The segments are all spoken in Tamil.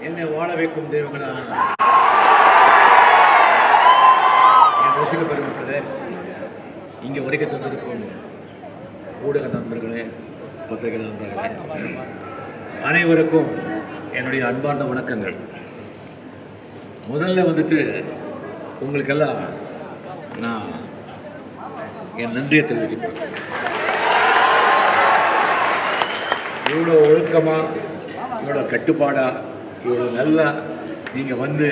என்னை வாழ வைக்கும் தெய்வங்களான என் ரசிக பெருமக்களே, இங்கே வரைக்கும் தந்திருக்கும் ஊடக நண்பர்களே, பத்திரிகை நண்பர்களே, அனைவருக்கும் என்னுடைய அன்பார்ந்த வணக்கங்கள். முதல்ல வந்துட்டு உங்களுக்கெல்லாம் நான் என் நன்றியை தெரிவிச்சுக்கிறேன். இவ்வளோ ஒழுக்கமாக, இவ்வளோ கட்டுப்பாடாக, இவ்வளோ நல்லா நீங்கள் வந்து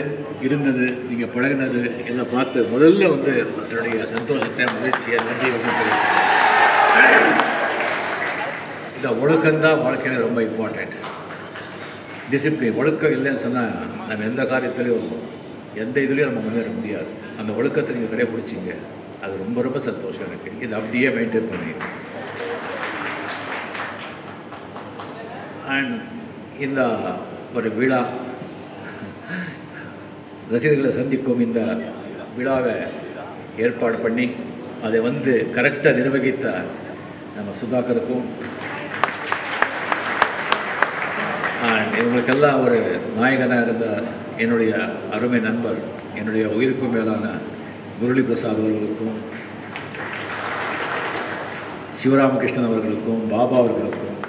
இருந்தது, நீங்கள் பழகினது எல்லாம் பார்த்து முதல்ல வந்து என்னுடைய சந்தோஷத்தை, மகிழ்ச்சியை, நன்றியை வந்து தெரிவிச்சுக்கிறேன். இந்த ஒழுக்கம்தான் வாழ்க்கையில் ரொம்ப இம்பார்ட்டண்ட். டிசிப்ளின், ஒழுக்கம் இல்லைன்னு சொன்னால் நம்ம எந்த காரியத்திலையும் எந்த இதுலேயும் நம்ம முன்னேற முடியாது. அந்த ஒழுக்கத்தை நீங்கள் கடைபிடிச்சிங்க, அது ரொம்ப ரொம்ப சந்தோஷம் எனக்கு. இது அப்படியே மெயின்டைன் பண்ணி அண்ட் இந்த ஒரு விழா, ரசிகர்களை சந்திக்கும் இந்த விழாவை ஏற்பாடு பண்ணி அதை வந்து கரெக்டாக நிர்வகித்த நம்ம சுதாகருக்கும் இவங்களுக்கெல்லாம் ஒரு நாயகனாக இருந்த என்னுடைய அருமை நண்பர், என்னுடைய உயிருக்கும் மேலான முரளி பிரசாத் அவர்களுக்கும், சிவராமகிருஷ்ணன் அவர்களுக்கும், பாபா அவர்களுக்கும்,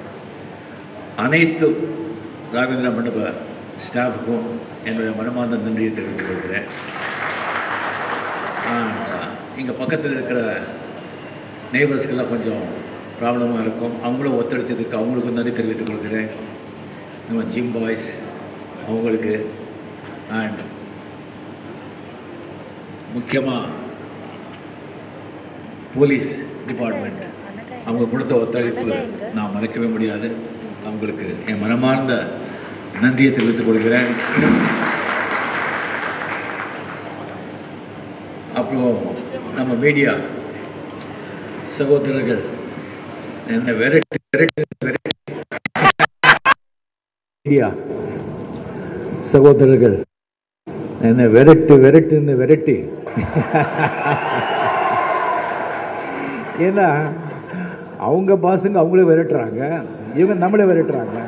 அனைத்து ராகவேந்திரா மண்டப ஸ்டாஃபுக்கும் என்னுடைய மனமார்ந்த நன்றியை தெரிவித்துக் கொள்கிறேன். இங்கே பக்கத்தில் இருக்கிற நெய்பர்ஸ்க்கெல்லாம் கொஞ்சம் ப்ராப்ளமாக இருக்கும், அவங்களும் ஒத்துழைச்சதுக்கு அவங்களுக்கும் நன்றி தெரிவித்துக் கொள்கிறேன். நம்ம ஜிம் பாய்ஸ் அவங்களுக்கு, அண்ட் முக்கியமாக போலீஸ் டிபார்ட்மெண்ட் அவங்க கொடுத்த ஒத்துழைப்பு நான் மறக்கவே முடியாது. அவங்களுக்கு என் மனமார்ந்த நன்றியை தெரிவித்துக் கொள்கிறேன். அப்புறம் நம்ம மீடியா சகோதரர்கள் என்ன வெரைட்டி மீடியா சகோதரர்கள் என்ன வெரைட்டி ஏன்னா அவங்க பாசுங்க அவங்களே விரட்டுறாங்க, இவங்க நம்மளே விரட்டுறாங்க.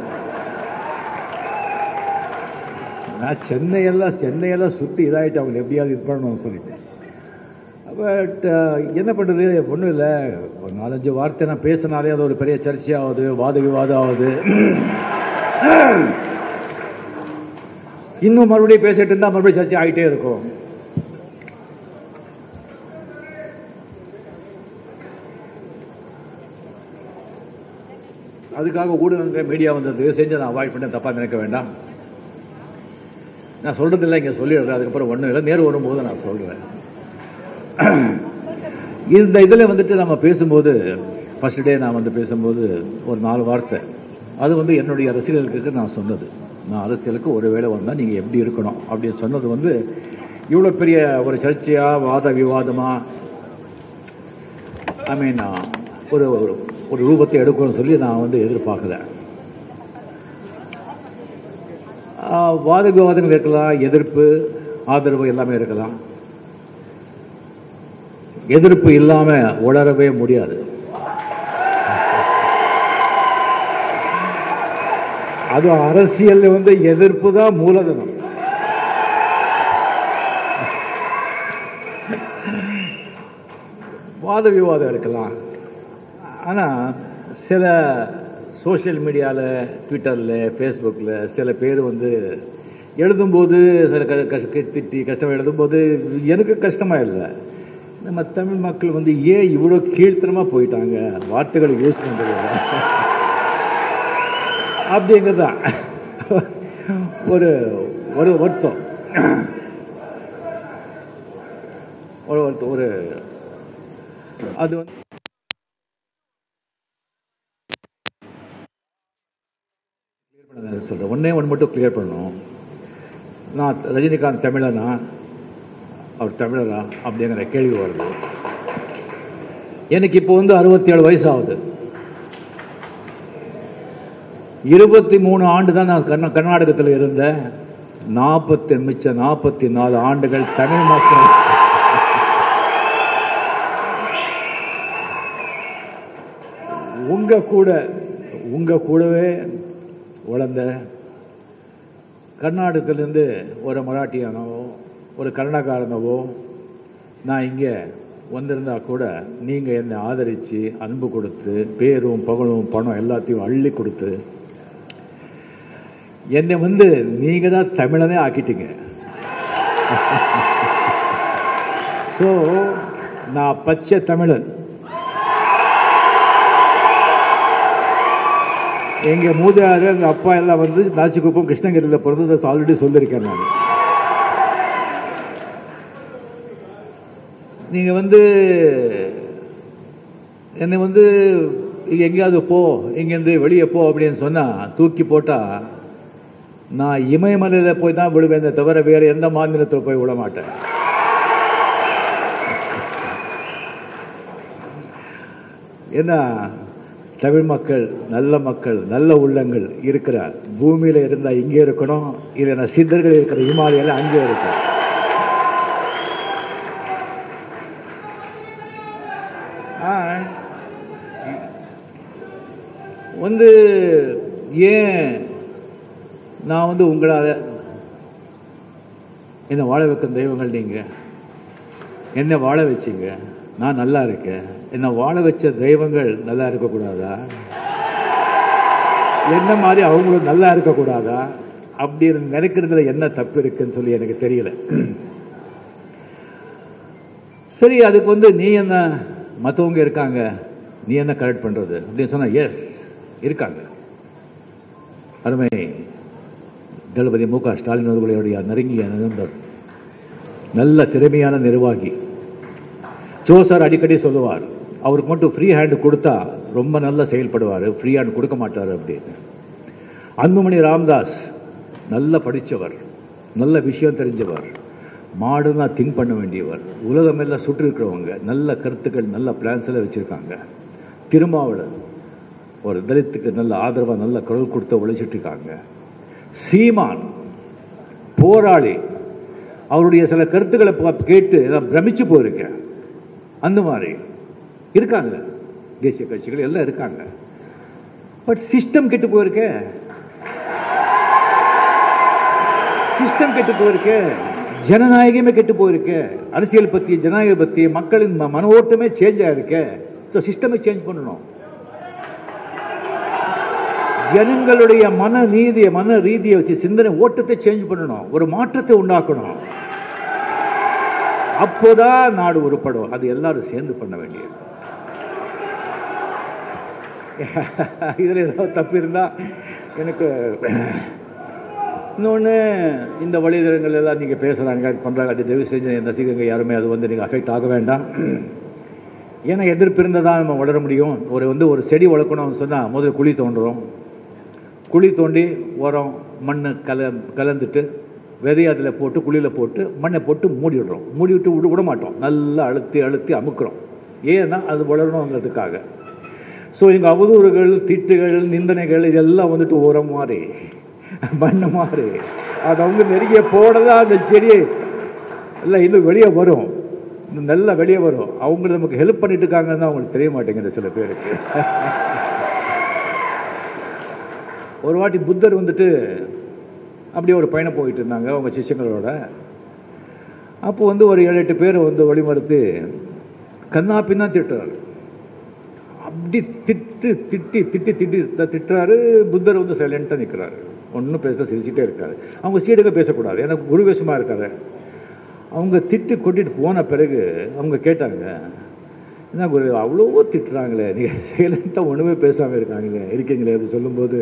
நான் சென்னையெல்லாம் சுற்றி இதாகிட்டு அவங்களை எப்படியாவது இது பண்ணணும்னு சொல்லிட்டேன். பட் என்ன பண்ணுறது, ஒன்றும் இல்லை, ஒரு 4-5 வார்த்தை நான் பேசினாலே அது ஒரு பெரிய சர்ச்சையாகுது, வாத விவாதம் ஆகுது. இன்னும் மறுபடியும் பேசிட்டு இருந்தால் மறுபடியும் சர்ச்சை ஆகிட்டே இருக்கும். அதுக்காக ஊடகங்கள் மீடியா வந்தது செஞ்சு நான் அவாய்ட் பண்ண, தப்பாக நினைக்க வேண்டாம். நான் சொல்றதில்லை, இங்கே சொல்லிடுறேன். அதுக்கப்புறம் ஒன்றும் இல்லை, நேரு வரும்போது நான் சொல்கிறேன். இந்த இதில் வந்துட்டு நம்ம பேசும்போது, ஃபர்ஸ்ட் டே நான் வந்து பேசும்போது ஒரு 4 வார்த்தை, அது வந்து என்னுடைய ரசிகர்களுக்கு நான் சொன்னது. நான் அரசியலுக்கு ஒரு வேளை வந்தால் நீங்கள் எப்படி இருக்கணும் அப்படின்னு சொன்னது வந்து இவ்வளோ பெரிய ஒரு சர்ச்சையாக, வாத விவாதமாக, ஐ மீன் ஒரு ஒரு ரூபத்தை எடுக்கணும்னு சொல்லி நான் வந்து எதிர்பார்க்கல. வாத விவாதங்கள் இருக்கலாம், எதிர்ப்பு ஆதரவு எல்லாமே இருக்கலாம். எதிர்ப்பு இல்லாம உளரவே முடியாது. அது அரசியல் வந்து எதிர்ப்பு தான் மூலதனம். வாத விவாதம் இருக்கலாம், ஆனா சில சோசியல் மீடியாவில், ட்விட்டரில், ஃபேஸ்புக்கில் சில பேர் வந்து எழுதும்போது சில திட்டி கஷ்டமாக எழுதும்போது எனக்கு கஷ்டமாக இல்லை. நம்ம தமிழ் மக்கள் வந்து ஏன் இவ்வளோ கீழ்த்தனமாக போயிட்டாங்க, வார்த்தைகளை யூஸ் பண்ணுறது அப்படிங்கிறதான் ஒரு ஒரு வருத்தம். ஒரு அது வந்து சொல்கிறேன். ஒன்று மட்டும் கிளியர் பண்ணணும். நான் ரஜினிகாந்த் தமிழனா, அவர் தமிழரா அப்படிங்கிற கேள்வி வருது. எனக்கு இப்போ வந்து 67 வயசு ஆகுது. 23 ஆண்டு தான் நான் கர்நாடகத்தில் இருந்தேன். 44 ஆண்டுகள் தமிழ் மக்கள் உங்க கூடவே வளர்ந்த கர்நாடகத்திலேருந்து ஒரு மராட்டியானவோ ஒரு கன்னடக்காரனவோ நான் இங்கே வந்திருந்தா கூட நீங்கள் என்னை ஆதரித்து அன்பு கொடுத்து பேரும் புகழும் பணம் எல்லாத்தையும் அள்ளி கொடுத்து என்னை நீங்கள் தான் தமிழனே ஆக்கிட்டீங்க. ஸோ நான் பச்சை தமிழன். எங்க மூதாரு எங்க அப்பா எல்லாம் நாச்சிக்குப்பம் கிருஷ்ணகிரியில் பிறந்ததை ஆல்ரெடி சொல்லியிருக்கேன் நான். நீங்க என்னை எங்கேயாவது போ, இங்கேருந்து வெளியே போ அப்படின்னு சொன்னா தூக்கி போட்டா நான் இமயமலையில போய் தான் விழுவேன், தவிர வேற எந்த மாநிலத்தில் போய் விட மாட்டேன். ஏன்னா தமிழ் மக்கள் நல்ல மக்கள், நல்ல உள்ளங்கள் இருக்கிற பூமியில இருந்தா இங்கே இருக்கணும், இல்லைன்னா சித்தர்கள் இருக்கிற இமாலயில அங்கே இருக்கும். ஏன் நான் உங்களால என்ன வாழ வைக்கும் தெய்வங்கள் நீங்க என்ன வாழ வச்சீங்க, நான் நல்லா இருக்கேன். என்ன வாழ வச்ச தெய்வங்கள் நல்லா இருக்கக்கூடாதா? என்ன மாதிரி அவங்களும் நல்லா இருக்கக்கூடாதா? அப்படி நினைக்கிறதுல என்ன தப்பு இருக்குன்னு சொல்லி எனக்கு தெரியல. சரி, அதுக்கு நீ என்ன மற்றவங்க இருக்காங்க, நீ என்ன கரெக்ட் பண்றது அப்படின்னு சொன்னா எஸ் இருக்காங்க. அருமை தளபதி மு.க. ஸ்டாலின் அவர்களுடைய நெருங்கிய நண்பர், நல்ல திறமையான நிர்வாகி. சார் அடிக்கடி சொல்லுவார், அவருக்கு மட்டும் ஃப்ரீ ஹேண்ட் கொடுத்தா ரொம்ப நல்லா செயல்படுவார், ஃப்ரீ ஹேண்ட் கொடுக்க மாட்டார் அப்படின்னு. அன்புமணி ராமதாஸ் நல்ல படித்தவர், நல்ல விஷயம் தெரிஞ்சவர், மாடர்னா திங்க் பண்ண வேண்டியவர், உலகம் எல்லாம் சுற்றி இருக்கிறவங்க, நல்ல கருத்துக்கள் நல்ல பிளான்ஸ் எல்லாம் வச்சிருக்காங்க. திருமாவளவன் ஒரு தலித்துக்கு நல்ல ஆதரவாக நல்ல குரல் கொடுத்து உழைச்சிட்டு இருக்காங்க. சீமான் போராளி, அவருடைய சில கருத்துக்களை கேட்டு பிரமிச்சு போயிருக்கேன். அந்த மாதிரி இருக்காங்க தேசிய கட்சிகள் எல்லாம் இருக்காங்க. பட் சிஸ்டம் கெட்டு போயிருக்கே, சிஸ்டம் கெட்டு போயிருக்கே, ஜனநாயகமே கெட்டு போயிருக்கே, அரசியல் பத்தி ஜனநாயக பத்தி மக்களின் மன ஓட்டமே சேஞ்ச் ஆயிருக்கே. சிஸ்டமை சேஞ்ச் பண்ணணும். ஜனங்களுடைய மன ரீதியை வச்சு சிந்தனை ஓட்டத்தை சேஞ்ச் பண்ணணும், ஒரு மாற்றத்தை உண்டாக்கணும். அப்போதான் நாடு உருப்படும். அது எல்லாரும் சேர்ந்து பண்ண வேண்டியது. இதுல ஏதாவது தப்பு இருந்தா எனக்கு இன்னொன்று, இந்த வழிதளங்கள் எல்லாம் நீங்க பேசுறாங்க பண்றாங்க, அது தயவு செஞ்சு என் ரசிகங்க யாருமே அது நீங்க அஃபெக்ட் ஆக வேண்டாம். ஏன்னா எதிர்ப்பு இருந்தால் தான் நம்ம வளர முடியும். ஒரு செடி வளர்க்கணும்னு சொன்னால் முதல்ல குழி தோண்டுறோம், குழி தோண்டி உரம் மண் கலந்துட்டு விதையை அதில் போட்டு குழியில் போட்டு மண்ணை போட்டு மூடி விடுறோம், மூடி விட்டு விட மாட்டோம், நல்லா அழுத்தி அழுத்தி அமுக்குறோம். ஏன்னா அது வளரணுங்கிறதுக்காக. ஸோ எங்கள் அவதூறுகள் திட்டுகள் நிந்தனைகள் இதெல்லாம் உரம் மாதிரி மண் மாதிரி அது நெருங்கிய போடதான் அந்த செடியை எல்லாம் இன்னும் வெளியே வரும், நல்லா வெளியே வரும். அவங்க நமக்கு ஹெல்ப் பண்ணிட்டு இருக்காங்கன்னு தான் அவங்களுக்கு தெரிய மாட்டேங்குது சில பேருக்கு. ஒரு வாட்டி புத்தர் அப்படியே ஒரு பயணம் போயிட்டு இருந்தாங்க அவங்க சிஷ்யங்களோட. அப்போ ஒரு 7-8 பேர் வழிமறுத்து கண்ணா பின்னா திட்டுறாரு. அப்படி திட்டுறாரு. புத்தர் சைலண்டா நிற்கிறாரு, ஒன்றும் பேச சிரிச்சுட்டே இருக்காரு. அவங்க சீடுக பேசக்கூடாது, ஏன்னா குருவேஷமா இருக்காரு. அவங்க திட்டு கொட்டிட்டு போன பிறகு அவங்க கேட்டாங்க, என்ன குரு அவ்வளோ திட்டுறாங்களே, நீங்கள் சைலண்டாக ஒன்றுமே பேசாமல் இருக்கீங்களே அது சொல்லும்போது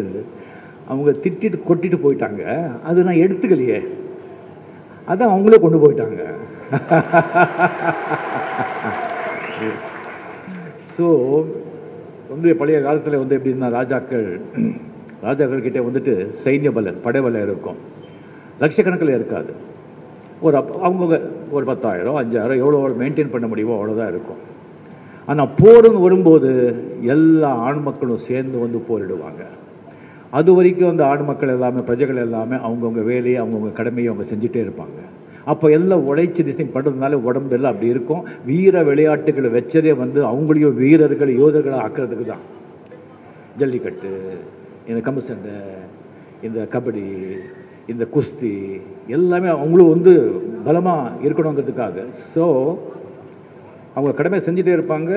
அவங்க திட்டிட்டு கொட்டிட்டு போயிட்டாங்க, அது நான் எடுத்துக்கலையே, அதான் அவங்களே கொண்டு போயிட்டாங்க. ஸோ பழைய காலத்தில் எப்படின்னா ராஜாக்கள் கிட்டே சைன்ய பலம் படை பலம் இருக்கும், லட்சக்கணக்கில் இருக்காது. அவங்க ஒரு 10,000 5,000 எவ்வளோ மெயின்டைன் பண்ண முடியுமோ அவ்வளோதான் இருக்கும். ஆனால் போருன்னு வரும்போது எல்லா ஆண் மக்களும் சேர்ந்து போரிடுவாங்க. அது வரைக்கும் அந்த ஆண் மக்கள் எல்லாமே பிரஜைகள் எல்லாமே அவங்கவுங்க வேலையை அவங்கவுங்க கடமையை அவங்க செஞ்சுட்டே இருப்பாங்க. அப்போ எல்லாம் உழைச்சி திசை பண்ணுறதுனால உடம்பு எல்லாம் அப்படி இருக்கும். வீர விளையாட்டுகளை வச்சதே அவங்களையும் வீரர்கள் யோதர்களை ஆக்கிறதுக்கு தான். ஜல்லிக்கட்டு, இந்த கம்பு சண்டை, இந்த கபடி, இந்த குஸ்தி எல்லாமே அவங்களும் வந்து பலமாக இருக்கணுங்கிறதுக்காக. ஸோ அவங்க கடமை செஞ்சுட்டே இருப்பாங்க.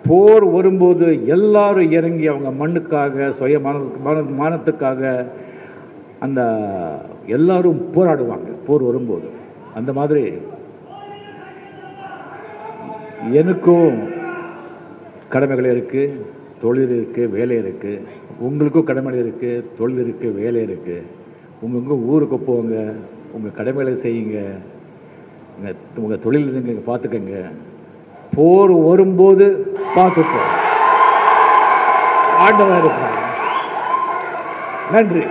போர் வரும்போது எல்லாரும் இறங்கி அவங்க மண்ணுக்காக மானத்துக்காக அந்த எல்லாரும் போராடுவாங்க போர் வரும்போது. அந்த மாதிரி எனக்கும் கடமைகள் இருக்குது, தொழில் இருக்குது, வேலை இருக்குது. உங்களுக்கும் கடமைகள் இருக்குது, தொழில் இருக்குது, வேலை இருக்குது. உங்கள் ஊருக்கு போங்க, உங்கள் கடமைகளை செய்யுங்க, உங்கள் தொழில் நீங்கள் பார்த்துக்கங்க. போர் வரும்போது பார்த்துப்போம். ஆண்டவன் இருப்பாங்க. நன்றி.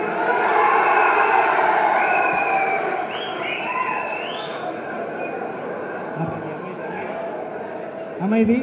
அமைதி.